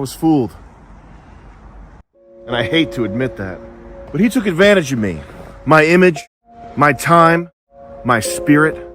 was fooled. And I hate to admit that. But he took advantage of me. My image, my time, my spirit.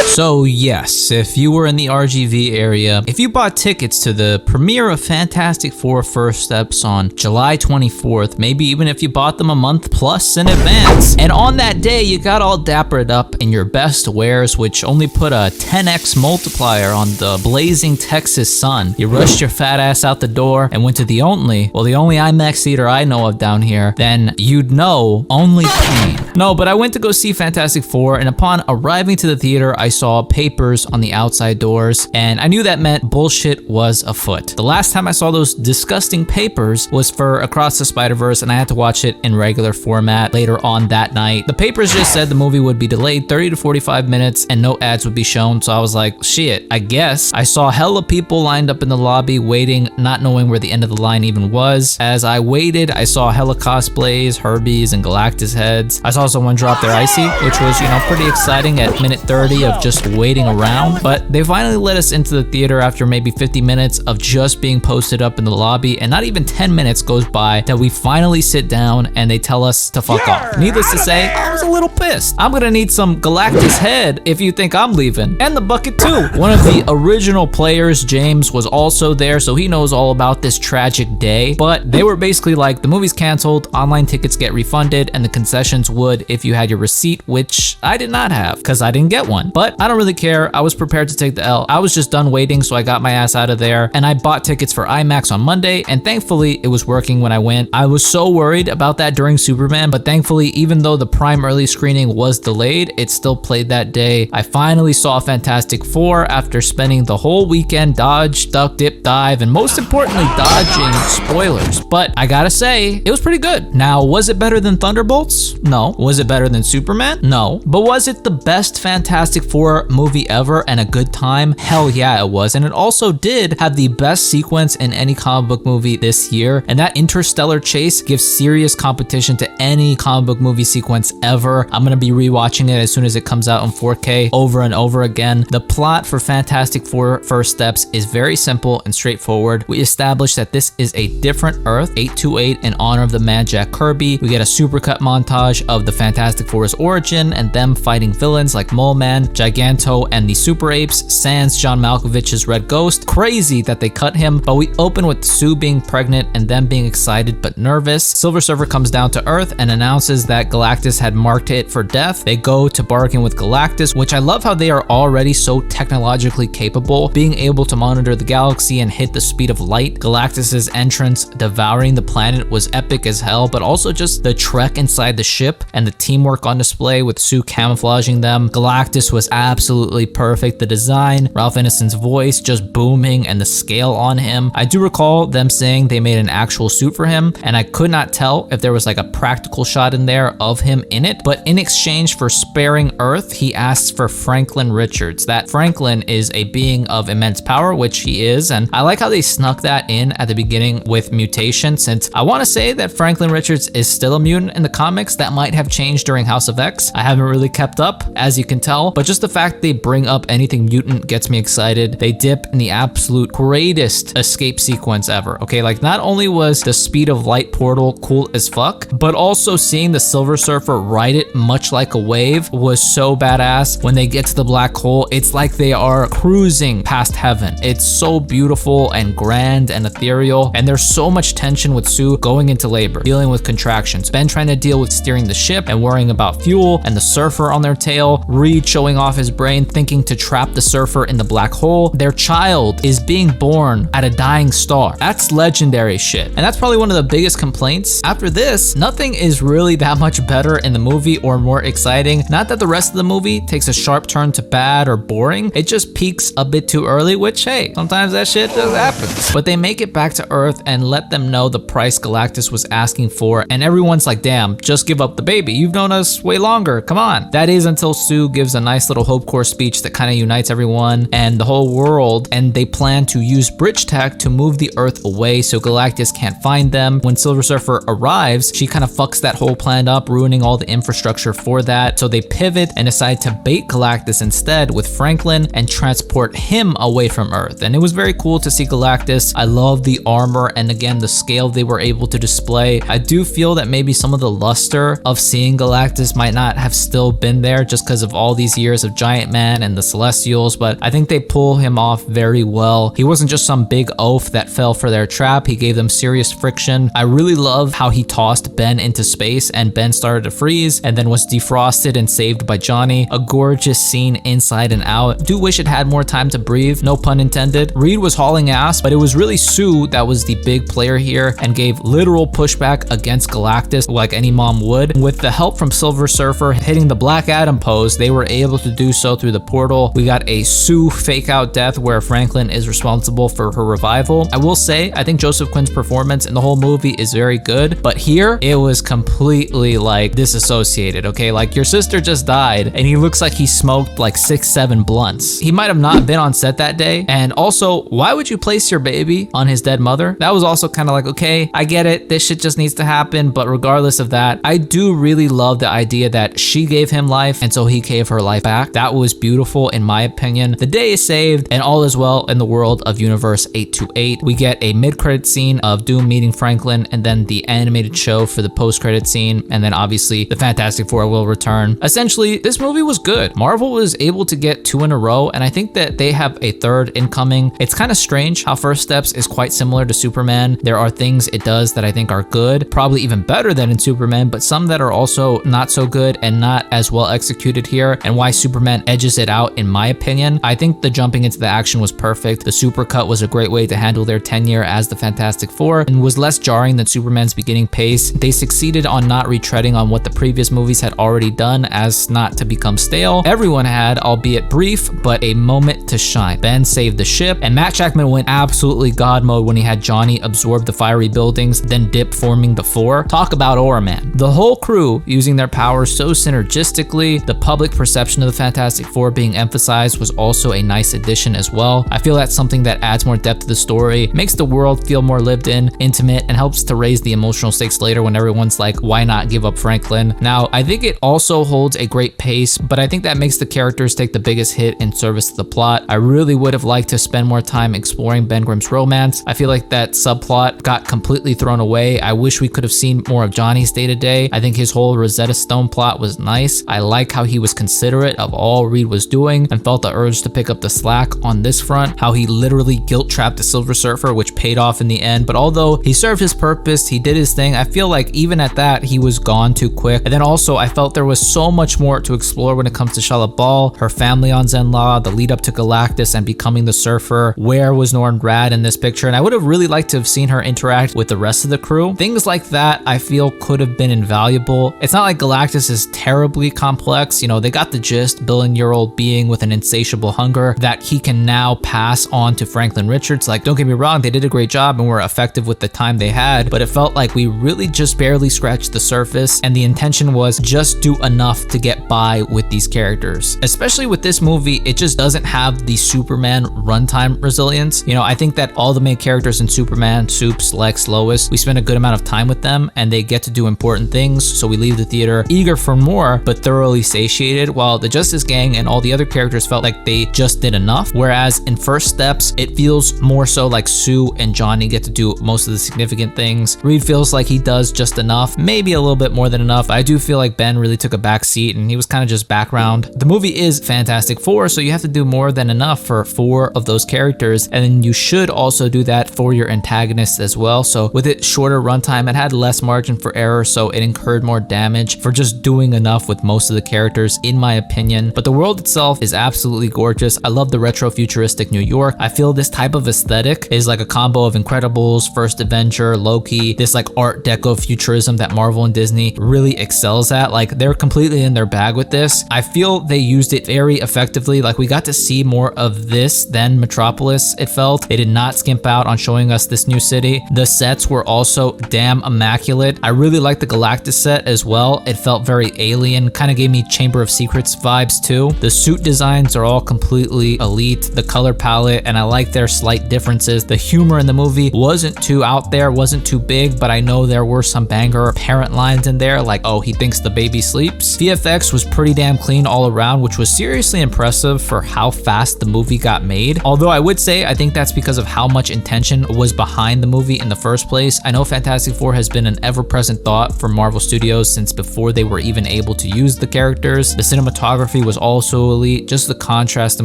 So yes, if you were in the RGV area, if you bought tickets to the premiere of Fantastic Four First Steps on July 24th, maybe even if you bought them a month plus in advance, and on that day you got all dappered up in your best wares, which only put a 10x multiplier on the blazing Texas sun, you rushed your fat ass out the door and went to the only IMAX theater I know of down here, then you'd know only pain. No, but I went to go see Fantastic Four, and upon arriving to the theater, I saw papers on the outside doors, and I knew that meant bullshit was afoot. The last time I saw those disgusting papers was for Across the Spider-Verse, and I had to watch it in regular format later on that night. The papers just said the movie would be delayed 30 to 45 minutes and no ads would be shown, so I was like, shit, I guess. I saw hella people lined up in the lobby waiting, not knowing where the end of the line even was. As I waited, I saw hella cosplays, Herbies, and Galactus heads. I saw someone drop their icy, which was, pretty exciting at minute 30 of just waiting around, but they finally let us into the theater after maybe 50 minutes of just being posted up in the lobby, and not even 10 minutes goes by that we finally sit down and they tell us to fuck off. Needless to say, I was a little pissed. I'm gonna need some Galactus head if you think I'm leaving, and the bucket too. One of the original players, James, was also there, so he knows all about this tragic day, but they were basically like, the movie's canceled, online tickets get refunded, and the concessions would if you had your receipt, which I did not have because I didn't get one. But I don't really care. I was prepared to take the L. I was just done waiting, so I got my ass out of there, and I bought tickets for IMAX on Monday, and thankfully it was working when I went. I was so worried about that during Superman, but thankfully, even though the prime early screening was delayed, it still played that day. I finally saw Fantastic Four after spending the whole weekend dodge, duck, dip, dive, and most importantly, dodging spoilers. But I gotta say, it was pretty good. Now, was it better than Thunderbolts? No. Was it better than Superman? No. But was it the best Fantastic Four movie ever and a good time? Hell yeah, it was. And it also did have the best sequence in any comic book movie this year, and that interstellar chase gives serious competition to any comic book movie sequence ever. I'm gonna be rewatching it as soon as it comes out in 4K over and over again. The plot for Fantastic Four First Steps is very simple and straightforward. We establish that this is a different Earth, 828, in honor of the man Jack Kirby. We get a supercut montage of the Fantastic Four's origin and them fighting villains like Mole Man, Giganto, and the Super Apes, sans John Malkovich's Red Ghost. Crazy that they cut him, but we open with Sue being pregnant and them being excited but nervous. Silver Surfer comes down to Earth and announces that Galactus had marked it for death. They go to bargain with Galactus, which I love how they are already so technologically capable, being able to monitor the galaxy and hit the speed of light. Galactus's entrance devouring the planet was epic as hell, but also just the trek inside the ship and the teamwork on display with Sue camouflaging them. Galactus was absolutely perfect. The design, Ralph Ineson's voice just booming, and the scale on him. I do recall them saying they made an actual suit for him, and I could not tell if there was like a practical shot in there of him in it, but in exchange for sparing Earth, he asks for Franklin Richards. That Franklin is a being of immense power, which he is, and I like how they snuck that in at the beginning with mutation, since I want to say that Franklin Richards is still a mutant in the comics. That might have changed during House of X. I haven't really kept up, as you can tell, but just the fact they bring up anything mutant gets me excited. They dip in the absolute greatest escape sequence ever. Okay, like not only was the speed of light portal cool as fuck, but also seeing the Silver Surfer ride it much like a wave was so badass. When they get to the black hole, it's like they are cruising past heaven. It's so beautiful and grand and ethereal, and there's so much tension with Sue going into labor, dealing with contractions, Ben trying to deal with steering the ship and worrying about fuel, and the Surfer on their tail, Reed showing off his brain thinking to trap the Surfer in the black hole. Their child is being born at a dying star. That's legendary shit, and that's probably one of the biggest complaints. After this, nothing is really that much better in the movie or more exciting. Not that the rest of the movie takes a sharp turn to bad or boring, it just peaks a bit too early, which hey, sometimes that shit just happens. But they make it back to Earth and let them know the price Galactus was asking for, and everyone's like, damn, just give up the baby. You've known us way longer, come on. That is until Sue gives a nice little Hope Corps speech that kind of unites everyone and the whole world, and they plan to use bridge tech to move the Earth away so Galactus can't find them. When Silver Surfer arrives, she kind of fucks that whole plan up, ruining all the infrastructure for that. So they pivot and decide to bait Galactus instead with Franklin and transport him away from Earth. And it was very cool to see Galactus. I love the armor and again the scale they were able to display. I do feel that maybe some of the luster of seeing Galactus might not have still been there just because of all these years of Giant Man and the Celestials, but I think they pull him off very well. He wasn't just some big oaf that fell for their trap. He gave them serious friction. I really love how he tossed Ben into space and Ben started to freeze and then was defrosted and saved by Johnny. A gorgeous scene inside and out. Do wish it had more time to breathe, no pun intended. Reed was hauling ass, but it was really Sue that was the big player here and gave literal pushback against Galactus like any mom would. With the help from Silver Surfer hitting the Black Adam pose, they were able to do so through the portal. We got a Sue fake out death where Franklin is responsible for her revival. I will say, I think Joseph Quinn's performance in the whole movie is very good, but here it was completely like disassociated, okay? Like your sister just died and he looks like he smoked like 6-7 blunts. He might have not been on set that day. And also, why would you place your baby on his dead mother? That was also kind of like, okay, I get it, this shit just needs to happen, but regardless of that, I do really love the idea that she gave him life and so he gave her life back. That was beautiful in my opinion. The day is saved and all is well in the world of Universe 828. We get a mid-credit scene of Doom meeting Franklin and then the animated show for the post-credit scene, and then obviously the Fantastic Four will return. Essentially, this movie was good. Marvel was able to get 2 in a row, and I think that they have a third incoming. It's kind of strange how First Steps is quite similar to Superman. There are things it does that I think are good, probably even better than in Superman, but some that are also not so good and not as well executed here, and why Superman edges it out in my opinion. I think the jumping into the action was perfect. The supercut was a great way to handle their tenure as the Fantastic Four and was less jarring than Superman's beginning pace. They succeeded on not retreading on what the previous movies had already done as not to become stale. Everyone had, albeit brief, but a moment to shine. Ben saved the ship, and Matt Jackman went absolutely god mode when he had Johnny absorb the fiery buildings, then dip forming the floor. Talk about Aura Man. The whole crew using their powers so synergistically. The public perception of the Fantastic Four being emphasized was also a nice addition as well. I feel that's something that adds more depth to the story, makes the world feel more lived in, intimate, and helps to raise the emotional stakes later when everyone's like, why not give up Franklin? Now, I think it also holds a great pace, but I think that makes the characters take the biggest hit in service to the plot. I really would have liked to spend more time exploring Ben Grimm's romance. I feel like that subplot got completely thrown away. I wish we could have seen more of Johnny's day-to-day. I think his whole Rosetta Stone plot was nice. I like how he was considerate of all Reed was doing and felt the urge to pick up the slack on this front, how he literally guilt-trapped the Silver Surfer, which paid off in the end. But although he served his purpose, he did his thing, I feel like even at that, he was gone too quick. And then also, I felt there was so much more to explore when it comes to Shala Ball, her family on Zenla, the lead up to Galactus and becoming the Surfer. Where was Norrin Radd in this picture? And I would have really liked to have seen her interact with the rest of the crew. Things like that, I feel could have been invaluable. It's not like Galactus is terribly complex. You know, they got the gist, billion-year-old being with an insatiable hunger that he can now pass on to Franklin Richards. Like, don't get me wrong, they did a great job and were effective with the time they had, but it felt like we really just barely scratched the surface, and the intention was just do enough to get by with these characters. Especially with this movie, it just doesn't have the Superman runtime resilience. You know, I think that all the main characters in Superman, Supes, Lex, Lois, we spend a good amount of time with them and they get to do important things, so we leave the theater eager for more but thoroughly satiated, while the Justice Gang and all the other characters felt like they just did enough. Whereas in First Steps, it feels more so like Sue and Johnny get to do most of the significant things. Reed feels like he does just enough, maybe a little bit more than enough. I do feel like Ben really took a back seat and he was kind of just background. The movie is Fantastic Four, so you have to do more than enough for 4 of those characters, and then you should also do that for your antagonists as well. So with it shorter runtime, it had less margin for error, so it incurred more damage for just doing enough with most of the characters, in my opinion. But the world itself is absolutely gorgeous. I love the retro futuristic New York. I feel this type of aesthetic is like a combo of Incredibles, First Avenger, Loki, this like Art Deco futurism that Marvel and Disney really excels at. Like, they're completely in their bag with this. I feel they used it very effectively. Like, we got to see more of this than Metropolis, it felt. They did not skimp out on showing us this new city. The sets were also damn immaculate. I really liked the Galactus set as well. It felt very alien, kind of gave me Chamber of Secrets vibes too. The suit designs are all completely elite, the color palette, and I like their slight differences. The humor in the movie wasn't too out there, wasn't too big, but I know there were some banger parent lines in there, like, oh, he thinks the baby sleeps. VFX was pretty damn clean all around, which was seriously impressive for how fast the movie got made. Although I would say I think that's because of how much intention was behind the movie in the first place. I know Fantastic Four has been an ever-present thought for Marvel Studios since before they were even able to use the characters. The cinematography was also elite, just the contrast the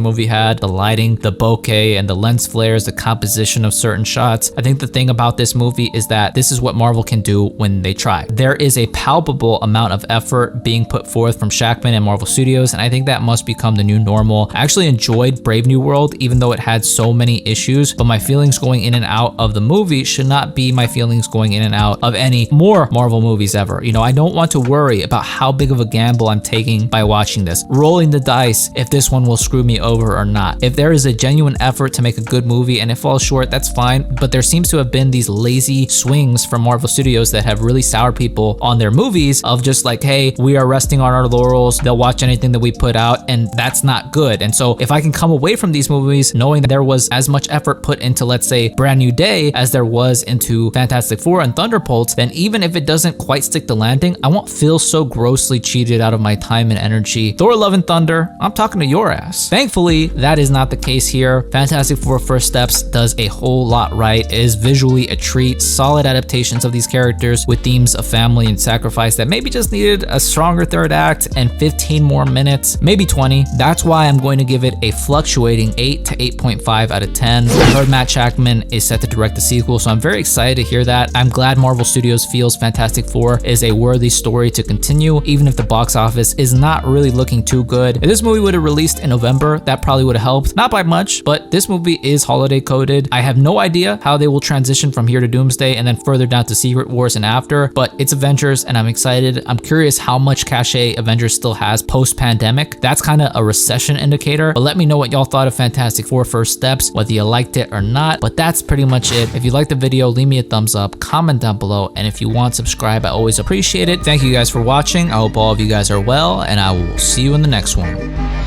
movie had, the lighting, the bokeh, and the lens flares, the composition of certain shots. I think the thing about this movie is that this is what Marvel can do when they try. There is a palpable amount of effort being put forth from Shackman and Marvel Studios, and I think that must become the new normal. I actually enjoyed Brave New World, even though it had so many issues, but my feelings going in and out of the movie should not be my feelings going in and out of any more Marvel movies ever. You know, I don't want to worry about how big of a gamble I'm taking by watching this, rolling the dice if this one will screw me over or not. If there is a genuine effort to make a good movie and it falls short, that's fine, but there seems to have been these lazy swings from Marvel Studios that have really soured people on their movies of just like, hey, we are resting on our laurels, they'll watch anything that we put out, and that's not good. And so if I can come away from these movies knowing that there was as much effort put into, let's say, Brand New Day as there was into Fantastic Four and Thunderbolts, then even if it doesn't quite stick the landing, I won't feel so grossly cheated out of my time and energy. Thor Love and Thunder, I'm talking to your ass. Thankfully, that is not the case here. Fantastic Four First Steps does a whole lot right. It is visually a treat, solid adaptations of these characters with themes of family and sacrifice that maybe just needed a stronger third act and 15 more minutes, maybe 20. That's why I'm going to give it a fluctuating 8 to 8.5 out of 10. I heard Matt Shackman is set to direct the sequel, so I'm very excited to hear that. I'm glad Marvel Studios feels Fantastic Four is a worthy story to continue, even if the box office is not really looking too good. If this movie would have released in November, that probably would have helped. Not by much, but this movie is holiday coded. I have no idea how they will transition from here to Doomsday and then further down to Secret Wars and after, but it's Avengers and I'm excited. I'm curious how much cachet Avengers still has post-pandemic. That's kind of a recession indicator, but let me know what y'all thought of Fantastic Four First Steps, whether you liked it or not. But that's pretty much it. If you liked the video, leave me a thumbs up, comment down below, and if you want, subscribe. I always appreciate it. Thank you guys for watching. I hope all of you guys are well, and I will see you in the next one.